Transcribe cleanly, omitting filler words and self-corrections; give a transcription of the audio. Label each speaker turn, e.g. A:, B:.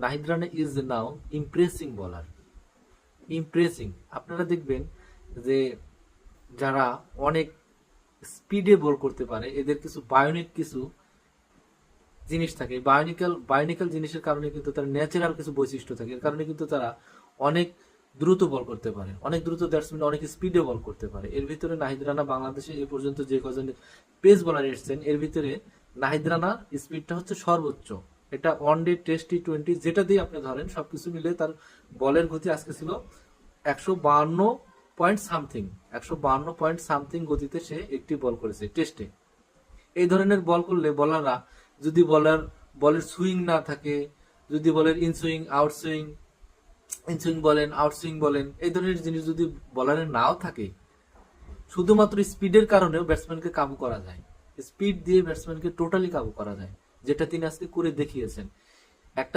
A: Nahid Rana is now impressing বলার, impressing. আপনারা দেখবেন যে যারা অনেক স্পিডে বল করতে পারে এদের কিছু বায়োনিক কিছু জিনিস থাকে, বায়োনিক্যাল জিনিসের কারণে কিন্তু তার ন্যাচারাল কিছু বৈশিষ্ট্য থাকে, এর কারণে কিন্তু তারা অনেক দ্রুত বল করতে পারে, অনেক দ্রুত ব্যাটসম্যান অনেক স্পিডে বল করতে পারে। এর ভিতরে নাহিদ রানা বাংলাদেশে এ পর্যন্ত যে কজন পেস বোলার এসেছেন এর ভিতরে নাহিদ রানার স্পিডটা হচ্ছে সর্বোচ্চ। এটা ওয়ানডে, টেস্ট, টি-20 যেটা দিয়ে আপনি ধরেন সবকিছু মিলে তার বলের গতি আজকে ছিল 152 পয়েন্ট সামথিং, 152 পয়েন্ট সামথিং গতিতে সে একটি বল করেছে টেস্টে। এই ধরনের বল করলে বলাররা, যদি বলের সুইং না থাকে, যদি বলের ইনসুইং আউটসুইং, ইনসুইং বলেন আউটসুইং বলেন, এই ধরনের জিনিস যদি বলারের নাও থাকে, শুধুমাত্র স্পিডের কারণেও ব্যাটসম্যানকে কাবু করা যায়। স্পিড দিয়ে ব্যাটসম্যানকে টোটালি কাবু করা যায়, যেটা তিনি আজকে করে দেখিয়েছেন। একটা